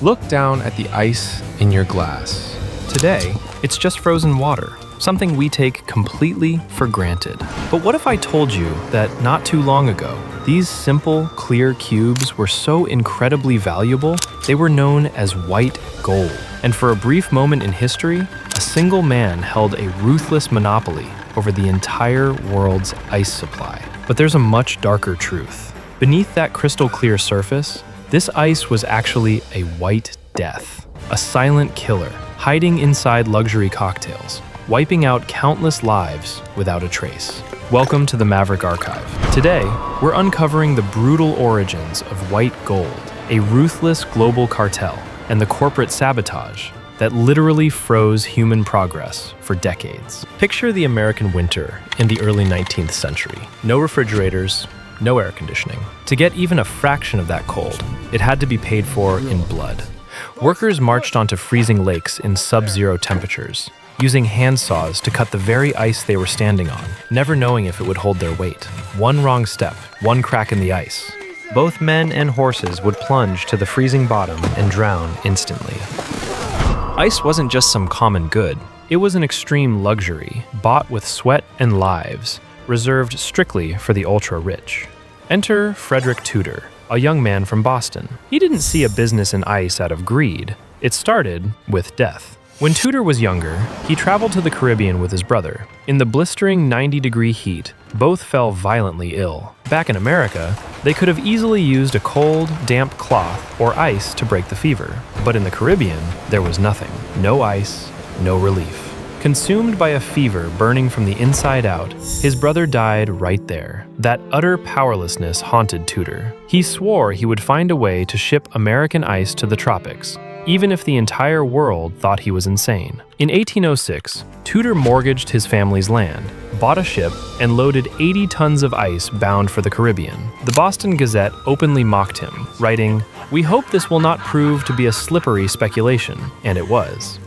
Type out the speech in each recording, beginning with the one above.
Look down at the ice in your glass. Today, it's just frozen water, something we take completely for granted. But what if I told you that not too long ago, these simple, clear cubes were so incredibly valuable, they were known as white gold. And for a brief moment in history, a single man held a ruthless monopoly over the entire world's ice supply. But there's a much darker truth. Beneath that crystal clear surface, this ice was actually a white death, a silent killer, hiding inside luxury cocktails, wiping out countless lives without a trace. Welcome to the Maverick Archive. Today, we're uncovering the brutal origins of white gold, a ruthless global cartel, and the corporate sabotage that literally froze human progress for decades. Picture the American winter in the early 19th century. No refrigerators, no air conditioning. To get even a fraction of that cold, it had to be paid for in blood. Workers marched onto freezing lakes in sub-zero temperatures, using hand saws to cut the very ice they were standing on, never knowing if it would hold their weight. One wrong step, one crack in the ice. Both men and horses would plunge to the freezing bottom and drown instantly. Ice wasn't just some common good. It was an extreme luxury, bought with sweat and lives, reserved strictly for the ultra-rich. Enter Frederic Tudor, a young man from Boston. He didn't see a business in ice out of greed. It started with death. When Tudor was younger, he traveled to the Caribbean with his brother. In the blistering 90-degree heat, both fell violently ill. Back in America, they could have easily used a cold, damp cloth or ice to break the fever. But in the Caribbean, there was nothing. No ice, no relief. Consumed by a fever burning from the inside out, his brother died right there. That utter powerlessness haunted Tudor. He swore he would find a way to ship American ice to the tropics, even if the entire world thought he was insane. In 1806, Tudor mortgaged his family's land, bought a ship, and loaded 80 tons of ice bound for the Caribbean. The Boston Gazette openly mocked him, writing, "We hope this will not prove to be a slippery speculation," and it was.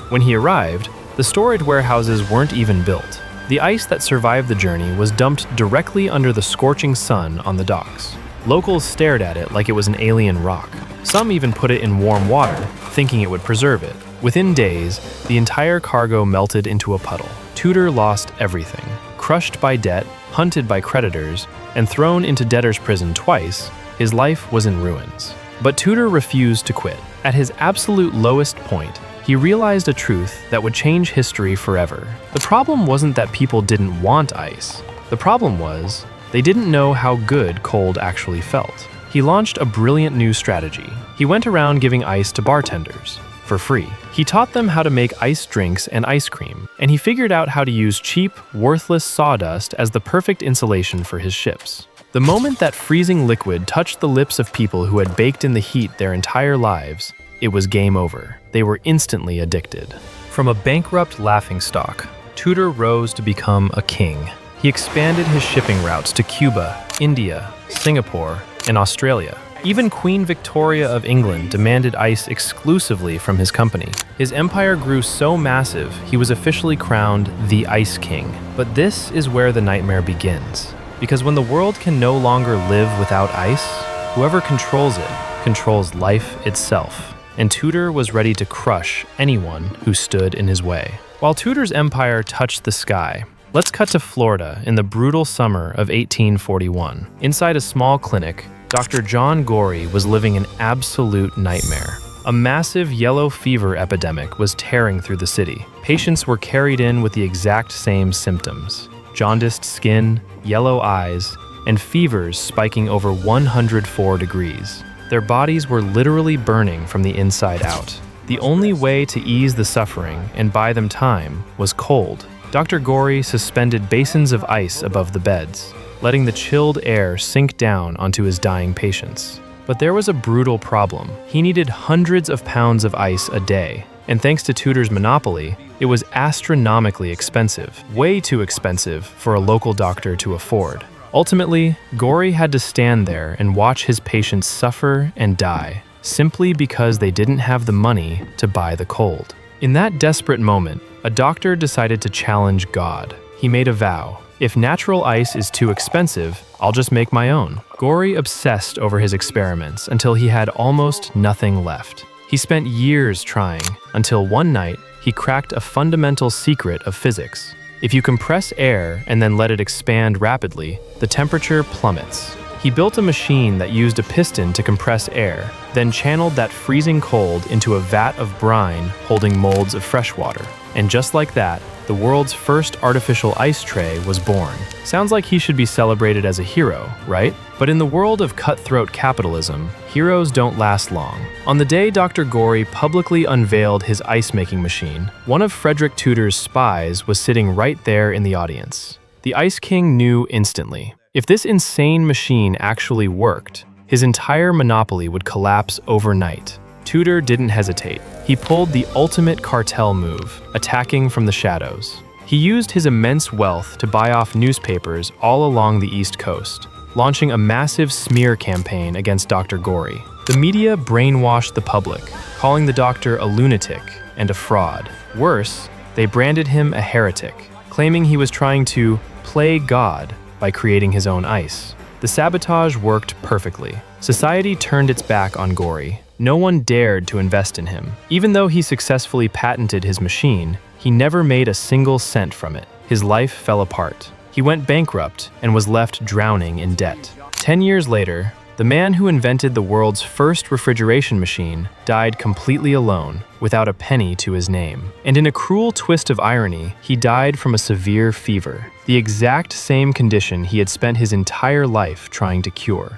When he arrived, the storage warehouses weren't even built. The ice that survived the journey was dumped directly under the scorching sun on the docks. Locals stared at it like it was an alien rock. Some even put it in warm water, thinking it would preserve it. Within days, the entire cargo melted into a puddle. Tudor lost everything. Crushed by debt, hunted by creditors, and thrown into debtor's prison twice, his life was in ruins. But Tudor refused to quit. At his absolute lowest point, he realized a truth that would change history forever. The problem wasn't that people didn't want ice. The problem was, they didn't know how good cold actually felt. He launched a brilliant new strategy. He went around giving ice to bartenders for free. He taught them how to make iced drinks and ice cream, and he figured out how to use cheap, worthless sawdust as the perfect insulation for his ships. The moment that freezing liquid touched the lips of people who had baked in the heat their entire lives, it was game over. They were instantly addicted. From a bankrupt laughingstock, Tudor rose to become a king. He expanded his shipping routes to Cuba, India, Singapore, and Australia. Even Queen Victoria of England demanded ice exclusively from his company. His empire grew so massive, he was officially crowned the Ice King. But this is where the nightmare begins. Because when the world can no longer live without ice, whoever controls it controls life itself. And Tudor was ready to crush anyone who stood in his way. While Tudor's empire touched the sky, let's cut to Florida in the brutal summer of 1841. Inside a small clinic, Dr. John Gorrie was living an absolute nightmare. A massive yellow fever epidemic was tearing through the city. Patients were carried in with the exact same symptoms: jaundiced skin, yellow eyes, and fevers spiking over 104 degrees. Their bodies were literally burning from the inside out. The only way to ease the suffering and buy them time was cold. Dr. Gorrie suspended basins of ice above the beds, letting the chilled air sink down onto his dying patients. But there was a brutal problem. He needed hundreds of pounds of ice a day, and thanks to Tudor's monopoly, it was astronomically expensive, way too expensive for a local doctor to afford. Ultimately, Gorrie had to stand there and watch his patients suffer and die, simply because they didn't have the money to buy the cold. In that desperate moment, a doctor decided to challenge God. He made a vow. If natural ice is too expensive, I'll just make my own. Gorrie obsessed over his experiments until he had almost nothing left. He spent years trying, until one night, he cracked a fundamental secret of physics. If you compress air and then let it expand rapidly, the temperature plummets. He built a machine that used a piston to compress air, then channeled that freezing cold into a vat of brine holding molds of fresh water. And just like that, the world's first artificial ice tray was born. Sounds like he should be celebrated as a hero, right? But in the world of cutthroat capitalism, heroes don't last long. On the day Dr. Gorrie publicly unveiled his ice-making machine, one of Frederic Tudor's spies was sitting right there in the audience. The Ice King knew instantly. If this insane machine actually worked, his entire monopoly would collapse overnight. Tudor didn't hesitate. He pulled the ultimate cartel move, attacking from the shadows. He used his immense wealth to buy off newspapers all along the East Coast, launching a massive smear campaign against Dr. Gorrie. The media brainwashed the public, calling the doctor a lunatic and a fraud. Worse, they branded him a heretic, claiming he was trying to play God by creating his own ice. The sabotage worked perfectly. Society turned its back on Gorrie. No one dared to invest in him. Even though he successfully patented his machine, he never made a single cent from it. His life fell apart. He went bankrupt and was left drowning in debt. 10 years later, the man who invented the world's first refrigeration machine died completely alone, without a penny to his name. And in a cruel twist of irony, he died from a severe fever, the exact same condition he had spent his entire life trying to cure.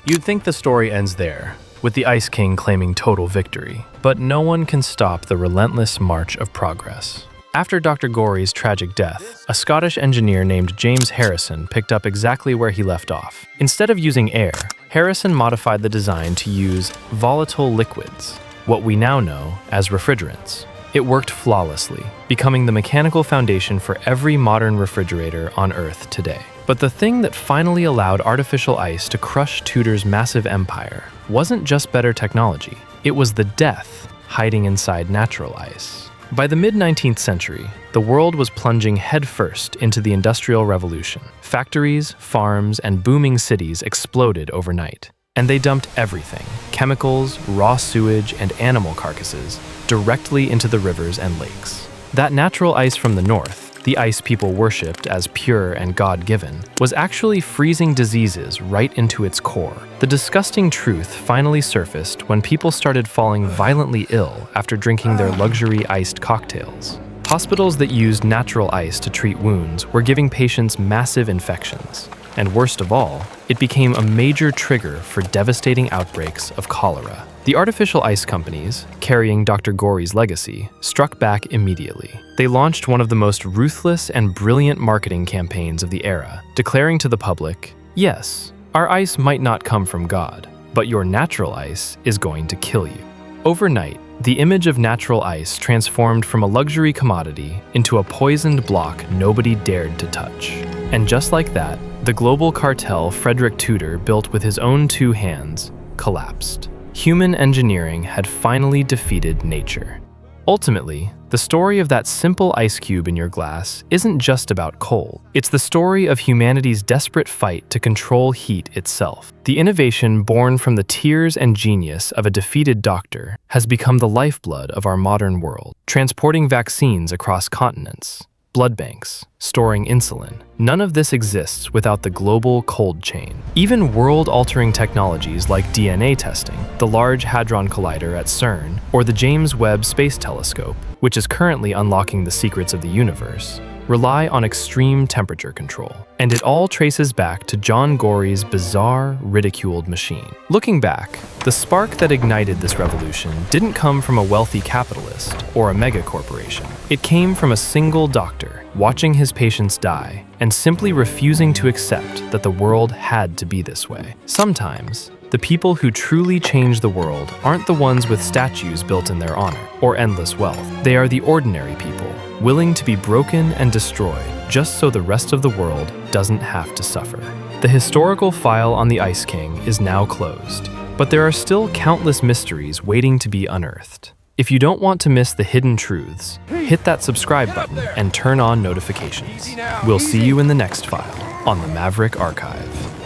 You'd think the story ends there, with the Ice King claiming total victory. But no one can stop the relentless march of progress. After Dr. Gorrie's tragic death, a Scottish engineer named James Harrison picked up exactly where he left off. Instead of using air, Harrison modified the design to use volatile liquids, what we now know as refrigerants. It worked flawlessly, becoming the mechanical foundation for every modern refrigerator on Earth today. But the thing that finally allowed artificial ice to crush Tudor's massive empire wasn't just better technology. It was the death hiding inside natural ice. By the mid-19th century, the world was plunging headfirst into the Industrial Revolution. Factories, farms, and booming cities exploded overnight. And they dumped everything, chemicals, raw sewage, and animal carcasses, directly into the rivers and lakes. That natural ice from the north, the ice people worshipped as pure and God-given, was actually freezing diseases right into its core. The disgusting truth finally surfaced when people started falling violently ill after drinking their luxury iced cocktails. Hospitals that used natural ice to treat wounds were giving patients massive infections. And worst of all, it became a major trigger for devastating outbreaks of cholera. The artificial ice companies, carrying Dr. Gorrie's legacy, struck back immediately. They launched one of the most ruthless and brilliant marketing campaigns of the era, declaring to the public, yes, our ice might not come from God, but your natural ice is going to kill you. Overnight, the image of natural ice transformed from a luxury commodity into a poisoned block nobody dared to touch. And just like that, the global cartel Frederic Tudor built with his own two hands collapsed. Human engineering had finally defeated nature. Ultimately, the story of that simple ice cube in your glass isn't just about cold. It's the story of humanity's desperate fight to control heat itself. The innovation born from the tears and genius of a defeated doctor has become the lifeblood of our modern world, transporting vaccines across continents, blood banks, storing insulin. None of this exists without the global cold chain. Even world-altering technologies like DNA testing, the Large Hadron Collider at CERN, or the James Webb Space Telescope, which is currently unlocking the secrets of the universe, rely on extreme temperature control. And it all traces back to John Gorrie's bizarre, ridiculed machine. Looking back, the spark that ignited this revolution didn't come from a wealthy capitalist or a mega corporation. It came from a single doctor, watching his patients die and simply refusing to accept that the world had to be this way. Sometimes, the people who truly change the world aren't the ones with statues built in their honor or endless wealth. They are the ordinary people, willing to be broken and destroyed just so the rest of the world doesn't have to suffer. The historical file on the Ice King is now closed, but there are still countless mysteries waiting to be unearthed. If you don't want to miss the hidden truths, hit that subscribe button and turn on notifications. We'll see you in the next file on the Maverick Archive.